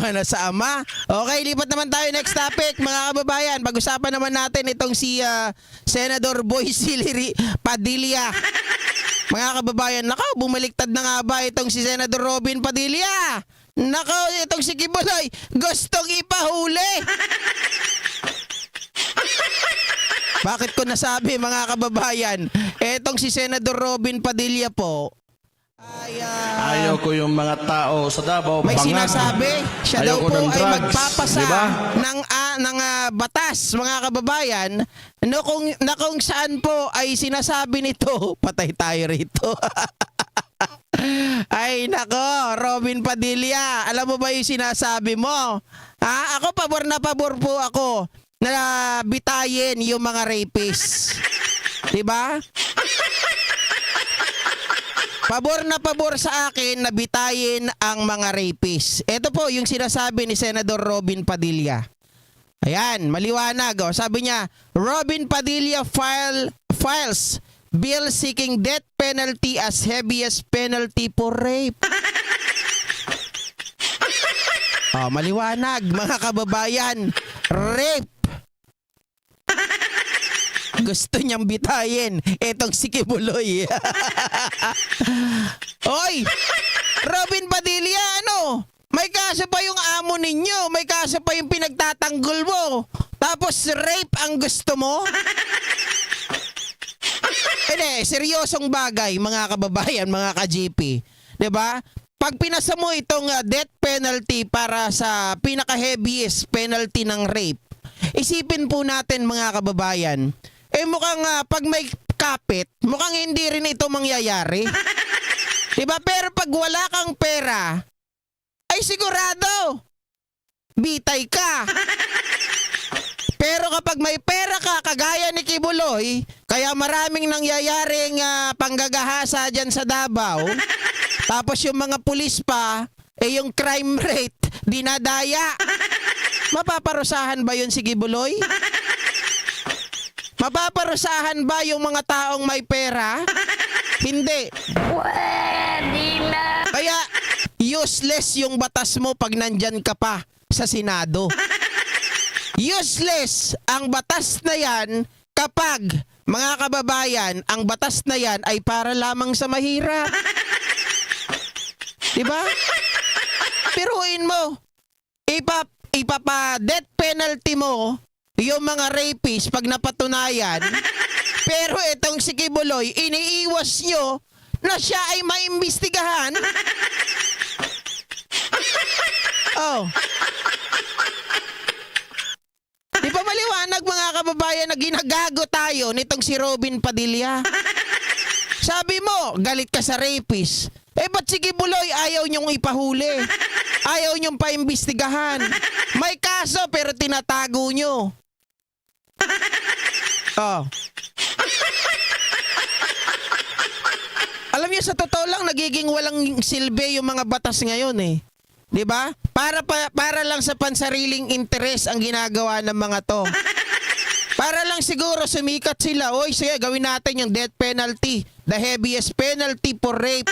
awa na sa ama. Okay, lipat naman tayo next topic mga kababayan. Pag-usapan naman natin itong si Senador Boyce Padilla. Mga kababayan, nakaw, bumaliktad na nga ba itong si Senador Robin Padilla? Nakaw, itong si Kibuloy, gustong ipahuli. Bakit ko nasabi mga kababayan, etong si Senador Robin Padilla po, ay ayaw ko yung mga tao sa Davao may bangag. sinasabi siya Ayaw daw ko po ng ay drugs, magpapasa diba? ng batas mga kababayan no, kung saan po ay sinasabi nito patay tayo rito. Ay nako, Robin Padilla, alam mo ba yung sinasabi mo? Ako pabor na pabor po ako na bitayin yung mga rapists. Diba? Pabor na pabor sa akin na bitayin ang mga rapists. Ito po yung sinasabi ni Senador Robin Padilla. Ayan, maliwanag. Oh. Sabi niya, Robin Padilla files bill seeking death penalty as heaviest penalty for rape. Oh, maliwanag mga kababayan. Rape. Gusto niyang bitayin etong si Kibuloy. Oy! Robin Padilla, ano? May kaso pa yung amo ninyo. May kaso pa yung pinagtatanggol mo. Tapos rape ang gusto mo? Hindi, seryosong bagay mga kababayan, mga ka-GP. 'Di ba? Pag pinasa mo itong death penalty para sa pinaka-heaviest penalty ng rape, isipin po natin mga kababayan, mukhang pag may kapit, mukhang hindi rin ito mangyayari. Diba? Pero pag wala kang pera, ay sigurado, bitay ka. Pero kapag may pera ka, kagaya ni Kibuloy, kaya maraming nangyayaring panggagahasa dyan sa Davao, tapos yung mga pulis pa, yung crime rate, dinadaya. Mapaparusahan ba yun si Kibuloy? Mapaparusahan ba yung mga taong may pera? Hindi. Pwede na. Kaya useless yung batas mo pag nandyan ka pa sa Senado. Useless ang batas na yan kapag, mga kababayan, ang batas na yan ay para lamang sa mahirap. Diba? Piruin mo. Ipapa-death penalty mo yung mga rapists pag napatunayan, pero itong si Kibuloy, iniiwas nyo na siya ay maimbestigahan. Oh. Di ba maliwanag mga kababayan na ginagago tayo nitong si Robin Padilla? Sabi mo, galit ka sa rapist. Ba't si Kibuloy ayaw nyong ipahuli? Ayaw nyong paimbestigahan? May kaso pero tinatago nyo. Oh. Alam niyo, sa totoo lang, nagiging walang silbi yung mga batas ngayon eh. 'Di ba? Para lang sa pansariling interes ang ginagawa ng mga to. Para lang siguro sumikat sila. Oy, sige, gawin natin yung death penalty. The heaviest penalty for rape.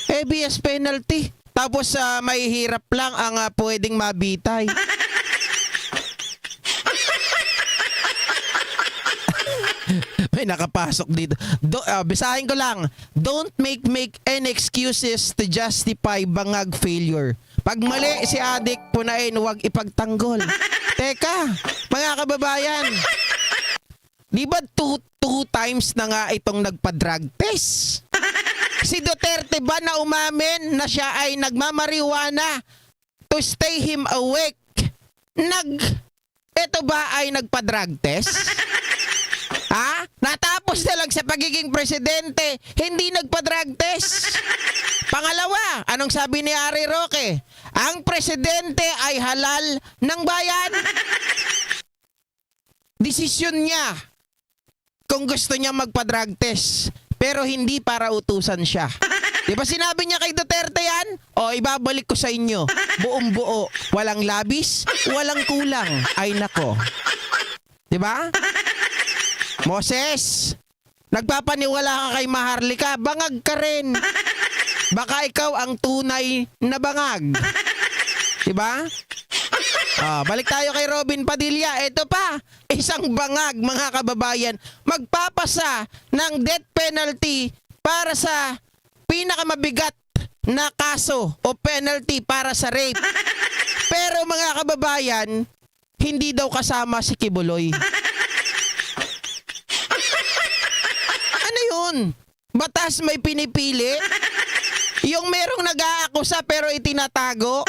Heaviest penalty. Tapos may hirap lang ang pwedeng mabitay. May nakapasok dito. Bisahin ko lang. Don't make any excuses to justify bangag failure. Pag mali si adik, punain, huwag ipagtanggol. Teka, mga kababayan, di ba two times na nga itong nagpa-drug test? Si Duterte ba na umamin na siya ay nagmamariwana to stay him awake? Ito ba ay nagpa-drug test? Natapos na lang sa pagiging presidente, hindi nagpa-drug test. Pangalawa, anong sabi ni Ari Roque? Ang presidente ay halal ng bayan. Desisyon niya kung gusto niya magpa-drug test, pero hindi para utusan siya. Di ba sinabi niya kay Duterte yan? O, ibabalik ko sa inyo. Buong buo. Walang labis, walang kulang. Ay nako. Di ba? Moses, nagpapaniwala ka kay Maharlika, bangag ka rin. Baka ikaw ang tunay na bangag. Diba? Balik tayo kay Robin Padilla. Ito pa, isang bangag mga kababayan, magpapasa ng death penalty para sa pinakamabigat na kaso o penalty para sa rape. Pero mga kababayan, hindi daw kasama si Kibuloy. Ano yun? Batas may pinipili? Yung merong nag-aakusa pero itinatago?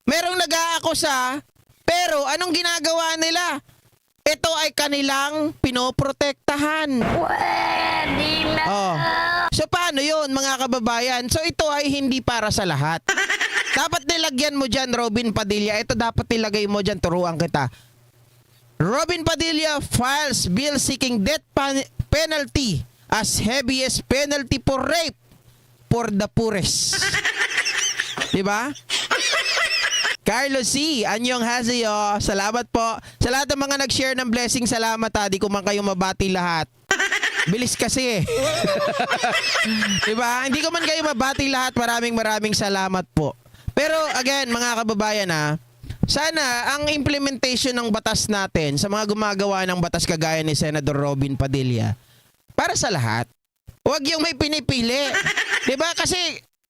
Merong nag-aakusa pero anong ginagawa nila? Ito ay kanilang pinoprotektahan. Pwede na. So paano yun mga kababayan? So ito ay hindi para sa lahat. Dapat nilagyan mo dyan, Robin Padilla. Ito dapat nilagay mo dyan, turuan kita. Robin Padilla files bill seeking death penalty as heaviest penalty for rape for the poorest. Diba? Carlos C. Anyong haseyo. Salamat po. Sa lahat ng mga nag-share ng blessing, salamat ha. Di ko man kayo mabati lahat. Bilis kasi eh. Diba? Hindi ko man kayo mabati lahat. Maraming salamat po. Pero again, mga kababayan ha, sana ang implementation ng batas natin sa mga gumagawa ng batas kagaya ni Senador Robin Padilla, para sa lahat. Huwag yung may pinipili. Diba? Kasi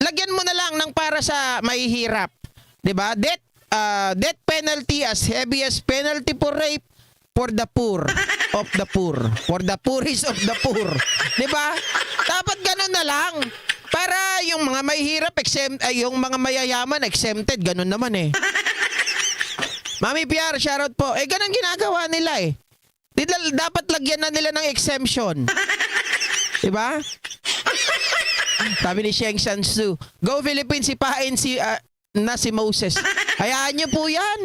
lagyan mo na lang ng para sa mahihirap. Diba? Death penalty as heaviest penalty for rape for the poor of the poor. For the poorest of the poor. Diba? Dapat ganun na lang. Para yung mga mahihirap, yung mga mayayaman, exempted. Ganun naman eh. Mami PR, shoutout po. Ganun ginagawa nila eh. Dapat lagyan na nila ng exemption. Diba? Sabi ni Sheng Sansu, go Philippines, sipain na si Moses. Hayaan nyo po yan.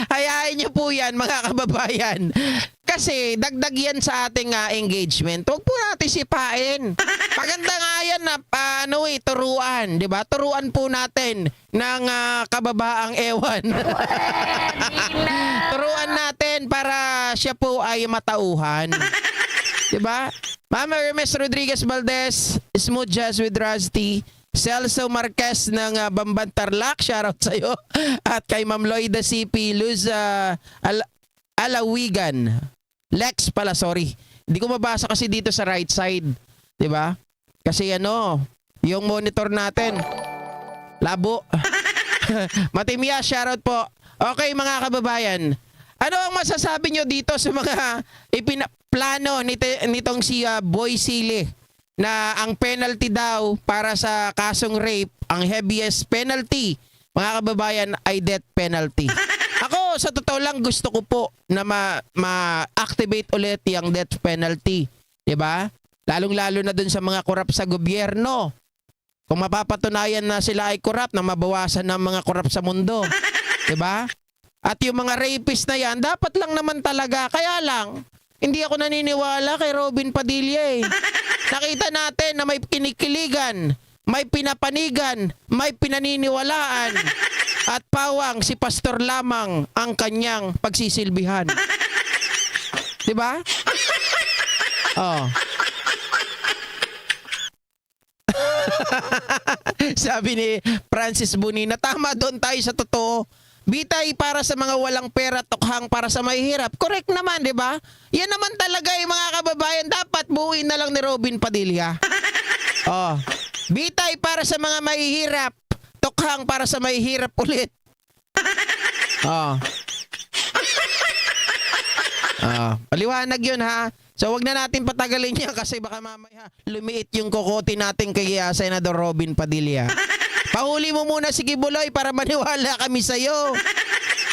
Hayaan nyo po yan, mga kababayan. Kasi dagdag yan sa ating engagement. Huwag po natin sipain. Maganda nga yan na turuan. Diba? Turuan po natin ng kababaang ewan. Turuan natin para siya po ay matauhan. Diba? Mama Hermes Rodriguez Valdez, Smooth Jazz with Rusty, Celso Marquez ng Bamban Tarlac, shoutout sa'yo. At kay Ma'am Loida CP, Luz Alawigan. Lex pala, sorry. Hindi ko mabasa kasi dito sa right side. Diba? Kasi yung monitor natin, labo. Matimya, shoutout po. Okay mga kababayan, ano ang masasabi nyo dito sa mga plano nitong si Boy Sili na ang penalty daw para sa kasong rape, ang heaviest penalty, mga kababayan, ay death penalty. Ako, sa totoo lang, gusto ko po na ma-activate ulit yung death penalty. Diba? Lalong-lalo na dun sa mga korap sa gobyerno. Kung mapapatunayan na sila ay korap, na mabawasan ng mga korap sa mundo. Diba? At yung mga rapist na yan, dapat lang naman talaga. Kaya lang, hindi ako naniniwala kay Robin Padilla eh. Nakita natin na may kinikiligan, may pinapanigan, may pinaniniwalaan. At pawang si pastor lamang ang kanyang pagsisilbihan. Diba? Oh. Sabi ni Francis Bonina, tama doon tayo sa totoo. Bitay para sa mga walang pera, tukhang para sa mahihirap. Correct naman, di ba? Yan naman talaga yung mga kababayan. Dapat buuin na lang ni Robin Padilla. Oh. Bitay para sa mga mahihirap, tukhang para sa mahihirap ulit. Oh. Paliwanag yun ha. So wag na natin patagalin yan kasi baka mamaya lumiit yung kokote natin kay Senador Robin Padilla. Pahuli mo muna si Kibuloy para maniwala kami sa'yo.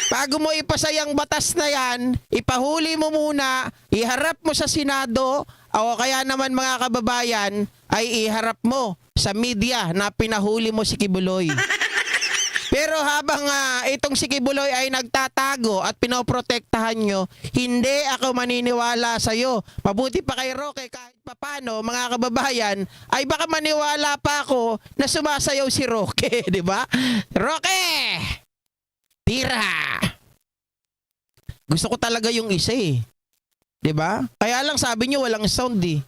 Bago mo ipasayang batas na yan, ipahuli mo muna, iharap mo sa Senado, o kaya naman mga kababayan, ay iharap mo sa media na pinahuli mo si Kibuloy. Pero habang itong si Kibuloy ay nagtatago at pinoprotektahan nyo, hindi ako maniniwala sa'yo. Mabuti pa kay Roque kahit papano, mga kababayan, ay baka maniwala pa ako na sumasayaw si Roque, di ba? Roque! Tira! Gusto ko talaga yung isa eh. Di ba? Kaya lang sabi nyo walang sound eh.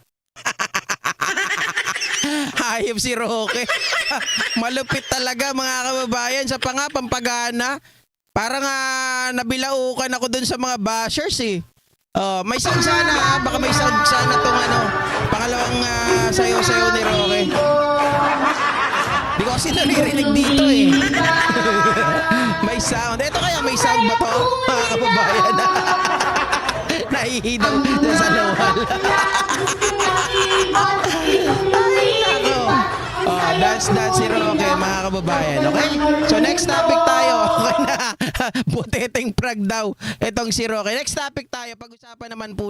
Hayop si Roque. Malupit talaga mga kababayan sa pampagana. Parang nabilaukan ako dun sa mga bashers eh. May sound sana baka may sound sana tong pangalawang sayo-sayo ni Roque. Di ko kasi naririnig dito eh. May sound. Ito kaya may sound ba to? Mga kababayan. Nahihidaw sa lowal. Ay, nako. That's si Roque, mga kababayan. Okay? So next topic tayo. Okay na. Buteteng prag daw. Itong si Roque. Next topic tayo. Pag-usapan naman po